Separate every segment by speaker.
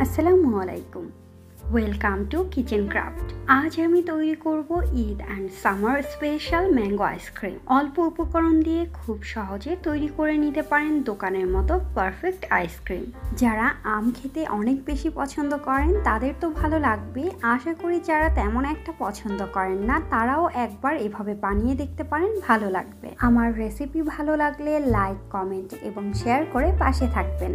Speaker 1: আসসালামু আলাইকুম। Welcome to kitchen craft. আজ আমি তৈরি করব Eid and summer special mango ice cream. অল্প উপকরণ দিয়ে খুব সহজে তৈরি করে নিতে পারেন দোকানের মতো পারফেক্ট আইসক্রিম। যারা আম খেতে অনেক বেশি পছন্দ করেন তাদের তো ভালো লাগবে। আশা করি যারা তেমন একটা পছন্দ করেন না তারাও একবার এভাবে বানিয়ে দেখতে পারেন, ভালো লাগবে। আমার রেসিপি ভালো লাগলে লাইক, কমেন্ট এবং শেয়ার করে পাশে থাকবেন।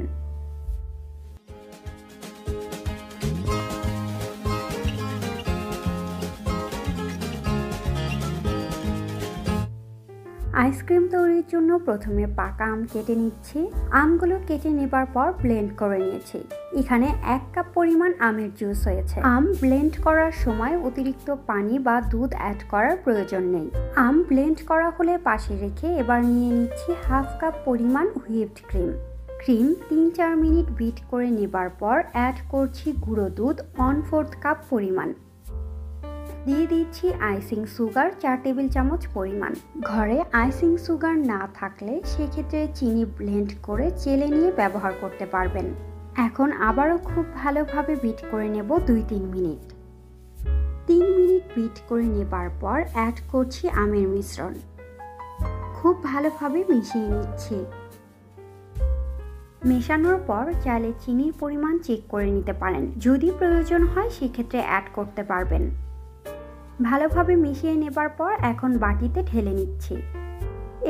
Speaker 1: আইসক্রিম তৈরির জন্য প্রথমে পাকা আম কেটে নিচ্ছি। আমগুলো কেটে নেবার পর ব্লেন্ড করে নিয়েছি। এখানে 1 কাপ পরিমাণ আমের জুস হয়েছে। আম ব্লেন্ড করার সময় অতিরিক্ত পানি বা দুধ অ্যাড করার প্রয়োজন নেই। আম ব্লেন্ড করা হলে পাশে রেখে এবার নিয়ে নিচ্ছি 1/2 কাপ পরিমাণ হুইপড ক্রিম। 3-4 মিনিট বিট করে নেবার পর অ্যাড করছি গুঁড়ো দুধ 1/4 কাপ পরিমাণ। দিয়ে দিচ্ছি আইসিং সুগার 4 টেবিল চামচ পরিমাণ। ঘরে আইসিং সুগার না থাকলে সেক্ষেত্রে চিনি ব্লেন্ড করে চেলে নিয়ে ব্যবহার করতে পারবেন। এখন আবারও খুব ভালোভাবে বিট করে নেব 2-3 মিনিট। 3 মিনিট বিট করে নেবার পর অ্যাড করছি আমের মিশ্রণ। খুব ভালোভাবে মিশিয়ে নিচ্ছি। মেশানোর পর চাইলে চিনির পরিমাণ চেক করে নিতে পারেন। যদি প্রয়োজন হয় সেক্ষেত্রে অ্যাড করতে পারবেন। ভালোভাবে মিশিয়ে নেবার পর এখন বাটিতে ঢেলে নিচ্ছি।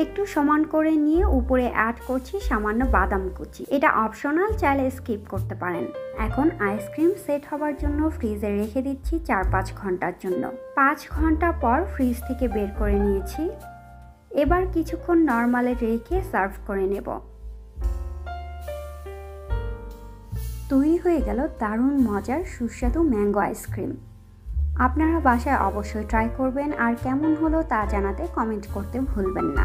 Speaker 1: একটু সমান করে নিয়ে উপরে অ্যাড করছি সামান্য বাদাম কুচি। এটা অপশনাল, চাইলে স্কিপ করতে পারেন। এখন আইসক্রিম সেট হবার জন্য ফ্রিজে রেখে দিচ্ছি 4-5 ঘন্টার জন্য। 5 ঘন্টা পর ফ্রিজ থেকে বের করে নিয়েছি। এবার কিছুক্ষণ নরমালে রেখে সার্ভ করে নেব। তৈরি হয়ে গেল দারুণ মজার সুস্বাদু ম্যাঙ্গো আইসক্রিম। আপনারা বাসায় অবশ্যই ট্রাই করবেন আর কেমন হলো তা জানাতে কমেন্ট করতে ভুলবেন না।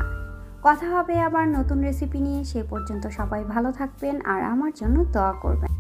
Speaker 1: কথা হবে আবার নতুন রেসিপি নিয়ে। সে পর্যন্ত সবাই ভালো থাকবেন আর আমার জন্য দোয়া করবেন।